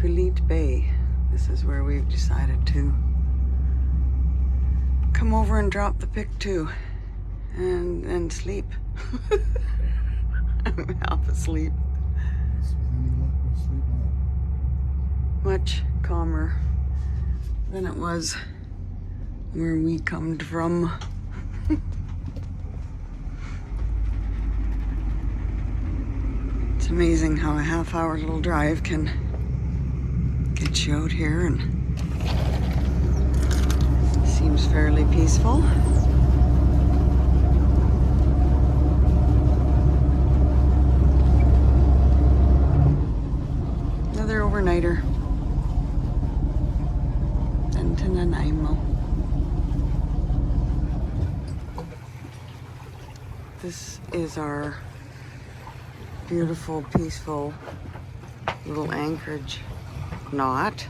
Kulit Bay. This is where we've decided to come over and drop the pick to and sleep. I'm half asleep. Much calmer than it was where we come from. It's amazing how a half-hour little drive can get you out here, and seems fairly peaceful. Another overnighter. To Nanaimo. This is our beautiful, peaceful little anchorage knot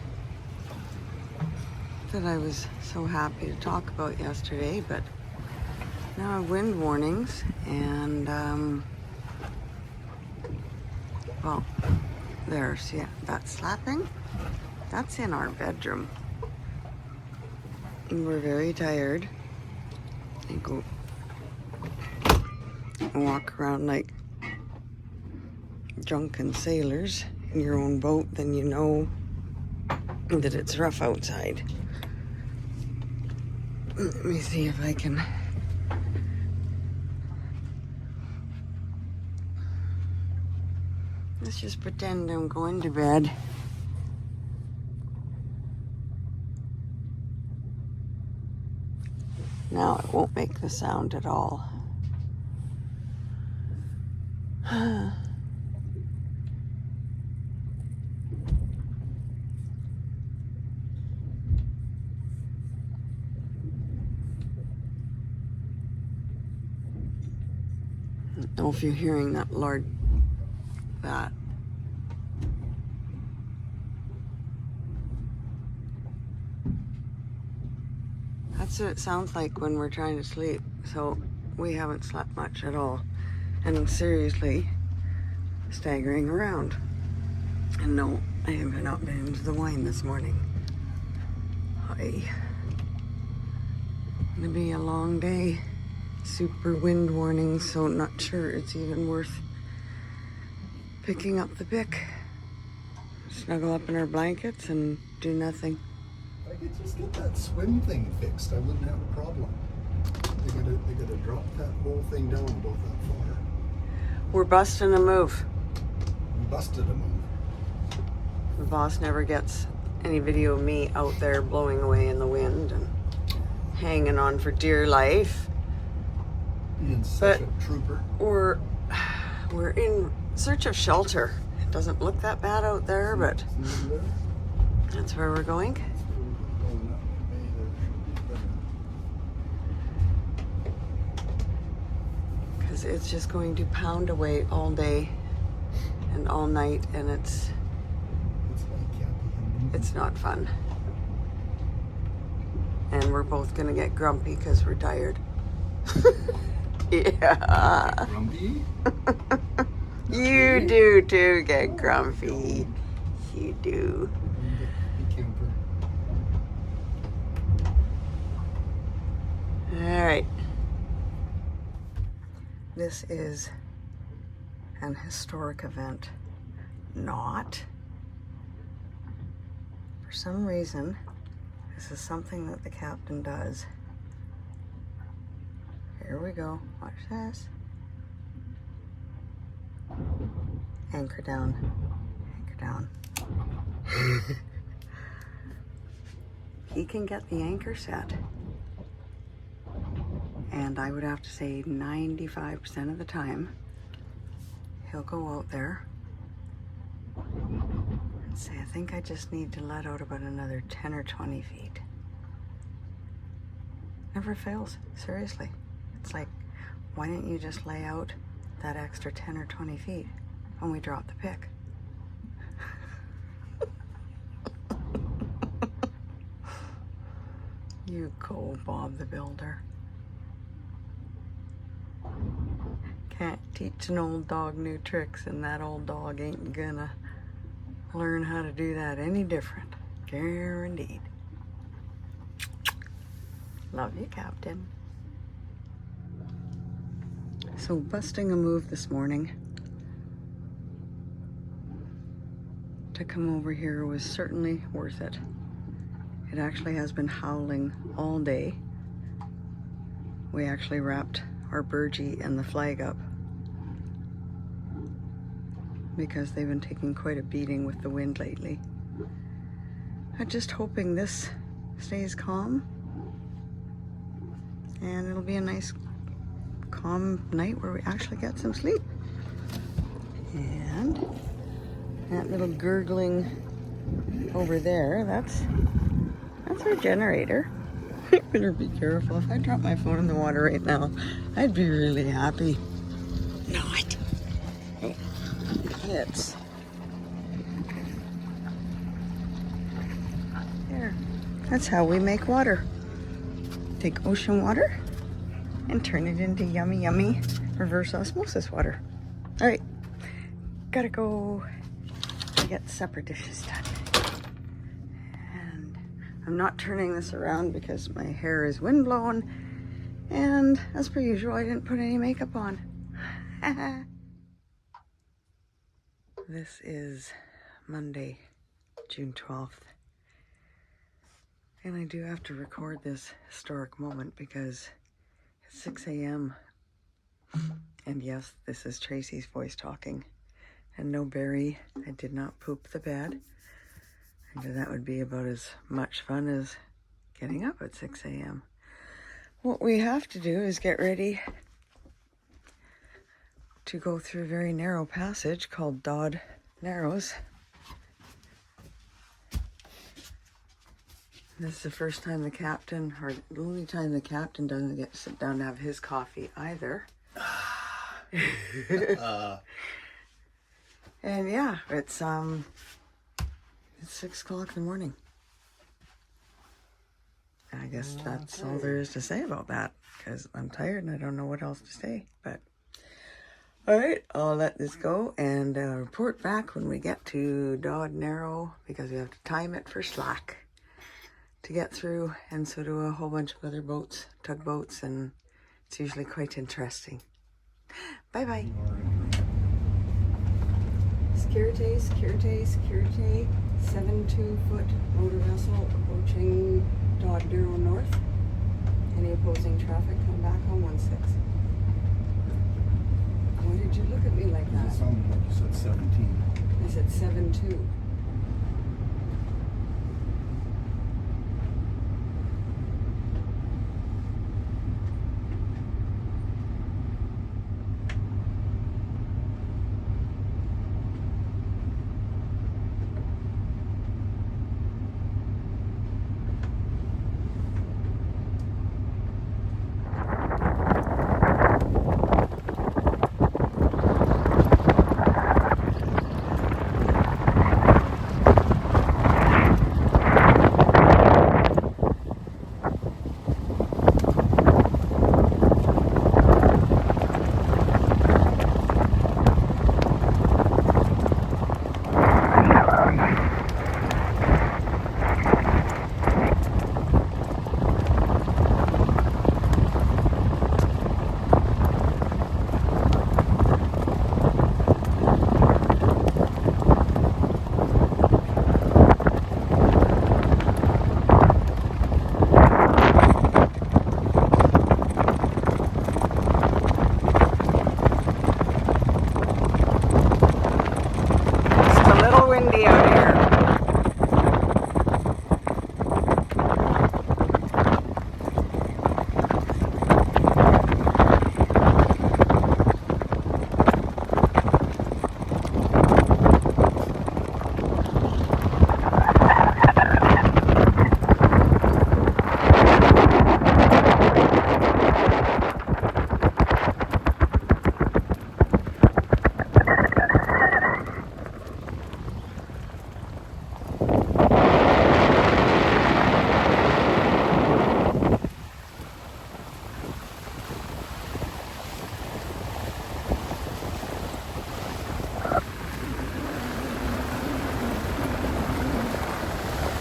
that I was so happy to talk about yesterday, but now I have wind warnings, and well, there's, yeah, that's slapping. That's in our bedroom. And we're very tired. And go and walk around like drunken sailors in your own boat, then you know that it's rough outside. Let me see if I can. Let's just pretend I'm going to bed. Now it won't make the sound at all. I don't know if you're hearing that that. That's what it sounds like when we're trying to sleep. So we haven't slept much at all. And seriously, staggering around. And no, I have not been into the wine this morning. Hi. Gonna be a long day. Super wind warning, so not sure it's even worth picking up the pick. Snuggle up in our blankets and do nothing. I could just get that swim thing fixed. I wouldn't have a problem. They gotta drop that whole thing down about that far. We're busting a move. We busted a move. The boss never gets any video of me out there blowing away in the wind and hanging on for dear life. Being such a trooper. We're in search of shelter. It doesn't look that bad out there, but that's where we're going. Because it's just going to pound away all day and all night, and it's not fun. And we're both gonna get grumpy because we're tired. Yeah. Grumpy? You do too get grumpy. You do. All right. This is an historic event. Not. For some reason, this is something that the captain does. Here we go. Watch this. Anchor down. Anchor down. He can get the anchor set. And I would have to say 95% of the time, he'll go out there and say, I think I just need to let out about another 10 or 20 feet. Never fails, seriously. It's like, why didn't you just lay out that extra 10 or 20 feet when we drop the pick? You go, Bob the Builder. Can't teach an old dog new tricks, and that old dog ain't gonna learn how to do that any different. Guaranteed. Love you, Captain. So busting a move this morning to come over here was certainly worth it. It actually has been howling all day. We actually wrapped our burgee and the flag up because they've been taking quite a beating with the wind lately. I'm just hoping this stays calm and it'll be a nice calm night where we actually get some sleep. And that little gurgling over there, that's our generator. I better be careful. If I drop my phone in the water right now, I'd be really happy. Not. It's there. That's how we make water. Take ocean water and turn it into yummy, yummy reverse osmosis water. All right, gotta go get supper dishes done. And I'm not turning this around because my hair is windblown, and as per usual, I didn't put any makeup on. This is Monday, June 12th. And I do have to record this historic moment because it's 6 a.m. And yes, this is Tracy's voice talking. And no, Barry, I did not poop the bed. And that would be about as much fun as getting up at 6 a.m. What we have to do is get ready to go through a very narrow passage called Dodd Narrows. This is the first time the captain, or the only time the captain doesn't get to sit down to have his coffee either. And yeah, it's 6 o'clock in the morning. I guess that's all there is to say about that, because I'm tired and I don't know what else to say. But all right, I'll let this go and report back when we get to Dodd Narrow, because we have to time it for slack to get through, and so do a whole bunch of other boats, tugboats, and it's usually quite interesting. Bye bye. Security, 72-foot motor vessel approaching Dodd Narrow North. Any opposing traffic, come back on 16. Why did you look at me like that? It sounded like you said 17. I said 72.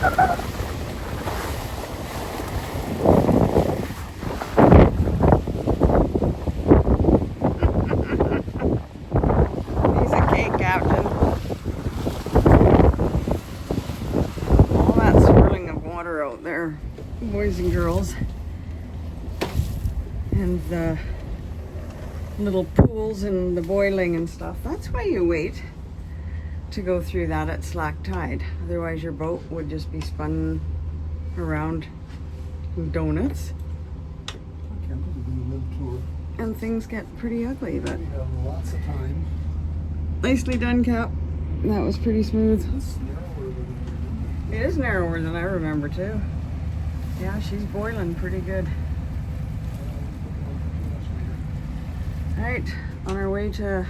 Piece of cake, Captain. All that swirling of water out there, boys and girls. And the little pools and the boiling and stuff. That's why you wait to go through that at slack tide. Otherwise your boat would just be spun around in donuts. I can't believe we lived tour. And things get pretty ugly, but We have lots of time. nicely done, Cap. That was pretty smooth. It's narrower than It is narrower than I remember too. Yeah, she's boiling pretty good. Alright, on our way to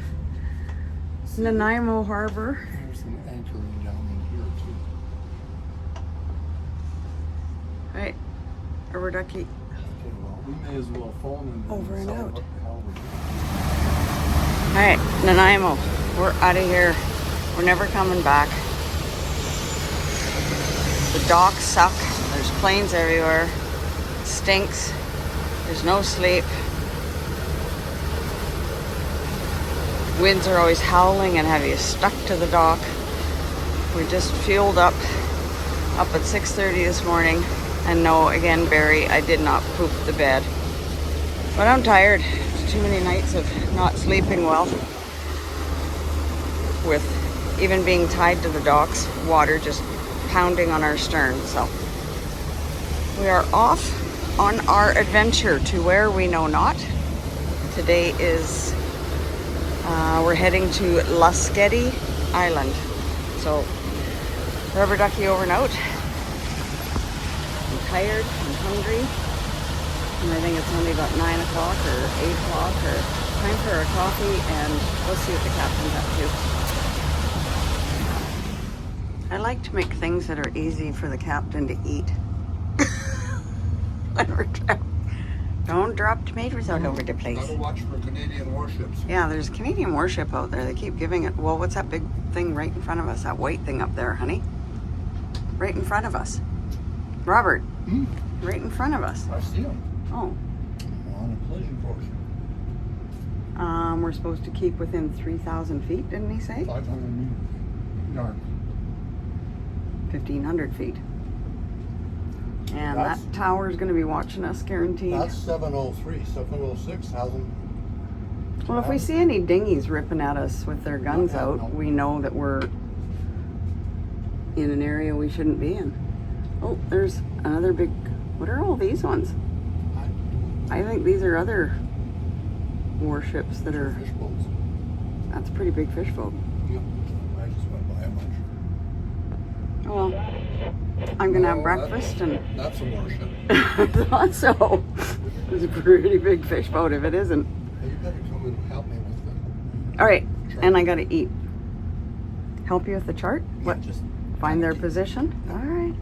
Nanaimo Harbor. There's some anchoring down in here too. Alright, Rubber Ducky. Okay, well, we may as well phone and Over and tell out. what the hell we're doing. Alright, Nanaimo. We're out of here. We're never coming back. The docks suck. There's planes everywhere. It stinks. There's no sleep. Winds are always howling and have you stuck to the dock. We just fueled up at 6:30 this morning. And no, again, Barry, I did not poop the bed. But I'm tired. It's too many nights of not sleeping well. With even being tied to the docks, water just pounding on our stern. So we are off on our adventure to where we know not. Today is we're heading to Lasqueti Island. So Rubber Ducky over and out. I'm tired, I'm hungry, and I think it's only about 9 o'clock or 8 o'clock or time for a coffee, and we'll see what the captain's up to. I like to make things that are easy for the captain to eat. When we're traveling. Don't drop tomatoes all over the place. Gotta watch for Canadian warships. Yeah, there's a Canadian warship out there. They keep giving it. Well, what's that big thing right in front of us? That white thing up there, honey? Right in front of us. Robert, right in front of us. I see them Oh, on a collision course. we're supposed to keep within 3,000 feet, didn't he say? 500 meters. Yard. 1,500 feet. And That's- that tower is going to be watching us, guaranteed. That's 703. 706 hasn't. Well, if we see any dinghies ripping at us with their guns Yeah, out, no. we know that we're in an area we shouldn't be in. Oh, there's another big... What are all these ones? I think these are other warships that are... Fish boats. That's a pretty big fish boat. Yep. I just went by a bunch. Well, I'm going to have No, breakfast and... That's a warship. I thought so. It's a pretty big fish boat if it isn't. Hey, you better come and help me with them. All right, and I got to eat. Help you with the chart? What? Just Find their position? All right.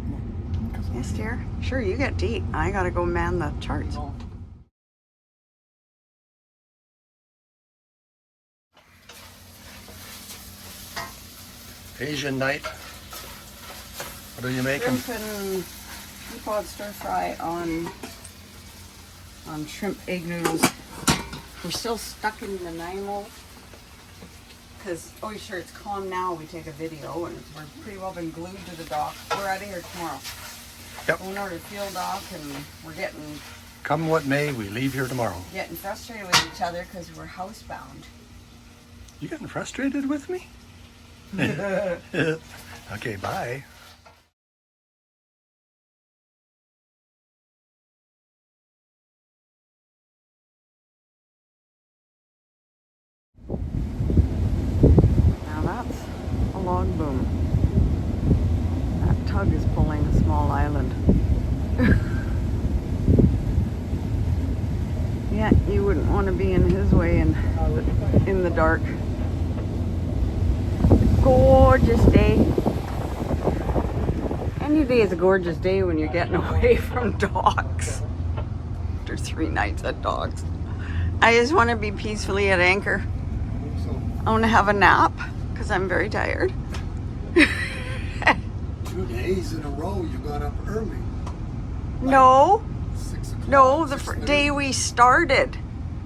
Yes, dear. Sure, you get to eat. I got to go man the charts. Asian night. What are you making? Shrimp and pea pod stir fry on shrimp egg noodles. We're still stuck in Nanaimo because, oh, sure, it's calm now. We take a video and we're pretty well been glued to the dock. We're out of here tomorrow. Yep. Going over to Field Dock, and we're getting Come what may, we leave here tomorrow. frustrated with each other because we're housebound. You getting frustrated with me? Okay, bye. Now that's a log boom. That tug is pulling a small island. Yeah, you wouldn't want to be in his way in the dark. Gorgeous day. Any day is a gorgeous day when you're getting away from dogs. After 3 nights at dogs. I just want to be peacefully at anchor. I want to have a nap because I'm very tired. 2 days in a row you got up early. No, 6 o'clock. no, the 6:30. day we started,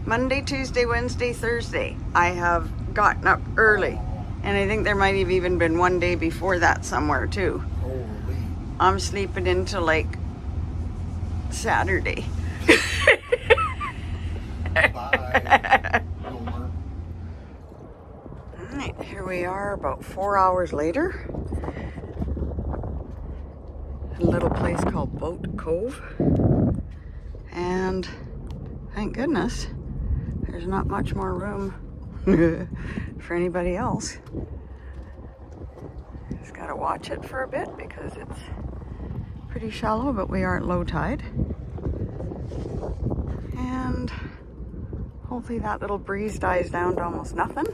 Monday, Tuesday, Wednesday, Thursday, I have gotten up early. And I think there might have even been one day before that somewhere too. Holy. I'm sleeping into like Saturday. Bye. Homer. Alright, here we are about 4 hours later. A little place called Boat Cove. And thank goodness there's not much more room for anybody else. Just gotta watch it for a bit because it's pretty shallow, but we are at low tide. And hopefully that little breeze dies down to almost nothing.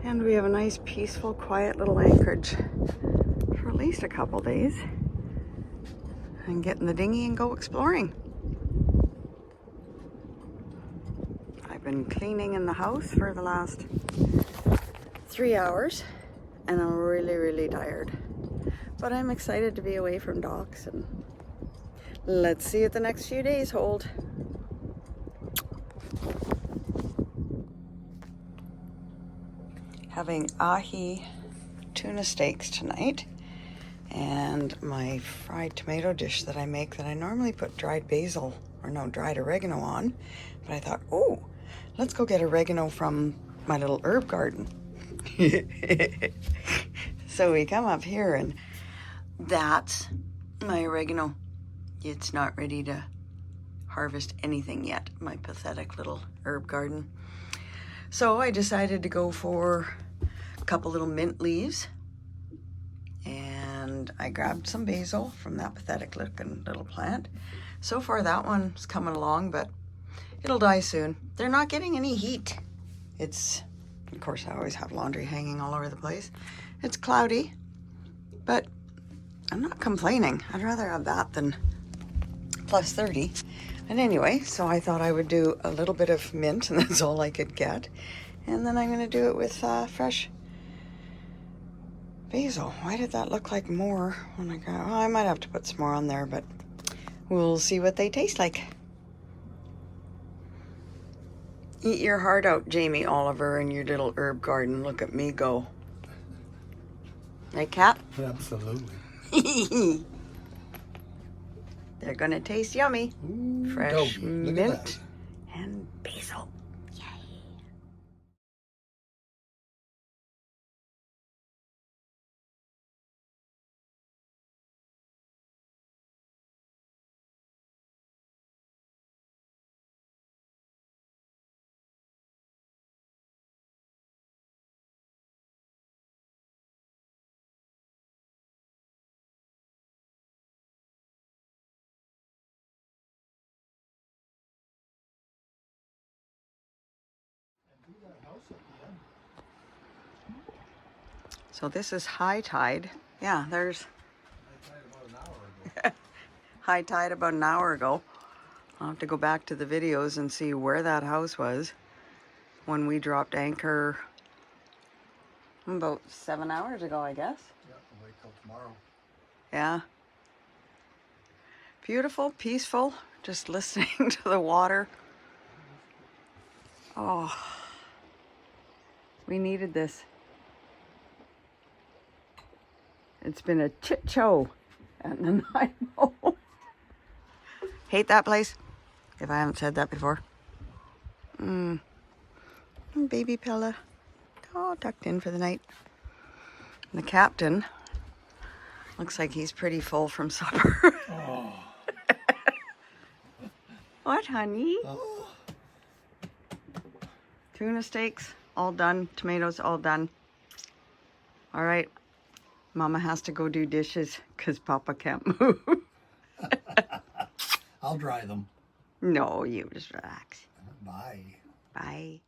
And we have a nice, peaceful, quiet little anchorage for at least a couple days. And get in the dinghy and go exploring. I've been cleaning in the house for the last 3 hours and I'm really, really tired. But I'm excited to be away from docks and let's see what the next few days hold. Having ahi tuna steaks tonight and my fried tomato dish that I make that I normally put dried basil, or no, dried oregano on. But I thought, oh, let's go get oregano from my little herb garden. So we come up here and that's my oregano. It's not ready to harvest anything yet, my pathetic little herb garden. So I decided to go for a couple little mint leaves and I grabbed some basil from that pathetic looking little plant. So far that one's coming along, but it'll die soon. They're not getting any heat. It's, of course I always have laundry hanging all over the place. It's cloudy, but I'm not complaining. I'd rather have that than plus 30. And anyway, so I thought I would do a little bit of mint, and that's all I could get. And then I'm going to do it with fresh basil. Why did that look like more when I got? Well, I might have to put some more on there, but we'll see what they taste like. Eat your heart out, Jamie Oliver, in your little herb garden. Look at me go. Hey, Cat? Absolutely. They're gonna taste yummy. Ooh, Fresh doggy. Look at mint that. and basil. Yay. So this is high tide. Yeah, there's high tide about an hour ago. I'll have to go back to the videos and see where that house was when we dropped anchor about 7 hours ago, I guess. Yeah, I'll wait till tomorrow. Yeah. Beautiful, peaceful, just listening to the water. Oh, we needed this. It's been a chit show at Nanaimo. Hate that place, if I haven't said that before. Baby Pella, all tucked in for the night. And the captain looks like he's pretty full from supper. Oh. What, honey? Oh. Tuna steaks, all done. Tomatoes, all done. All right. Mama has to go do dishes because Papa can't move. I'll dry them. No, you just relax. Bye. Bye.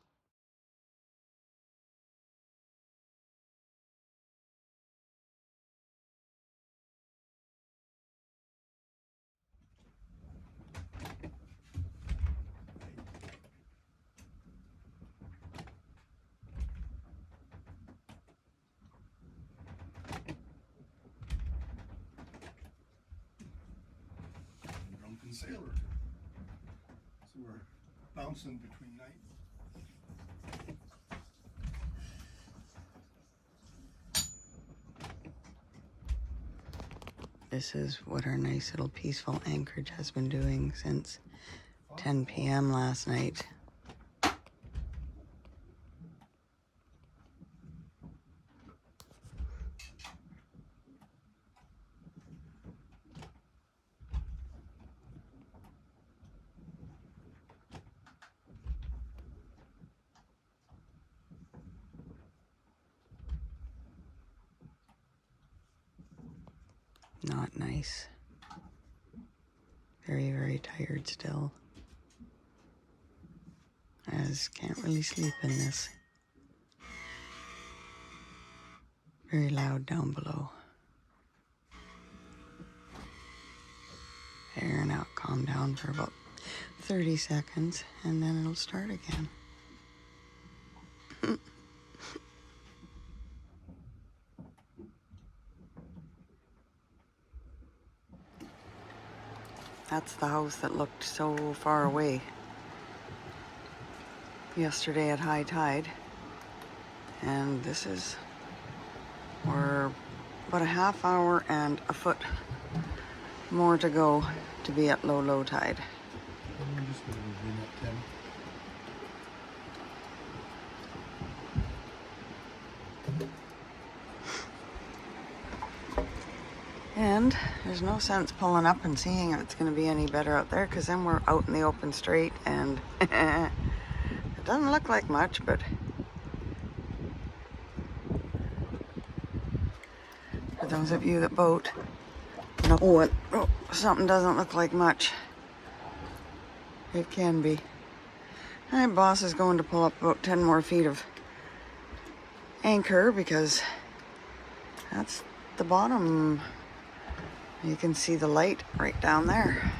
sailor. So we're bouncing between night. This is what our nice little peaceful anchorage has been doing since 10 p.m. last night. Not nice. Very, very tired still. I just can't really sleep in this. Very loud down below. There, now calm down for about 30 seconds and then it'll start again. That's the house that looked so far away yesterday at high tide. And this is, we're about a half hour and a foot more to go to be at low tide. I'm just going to begin at 10. And there's no sense pulling up and seeing if it's going to be any better out there, because then we're out in the open straight and it doesn't look like much, but for those of you that boat know when something doesn't look like much, it can be. My boss is going to pull up about 10 more feet of anchor because that's the bottom. You can see the light right down there.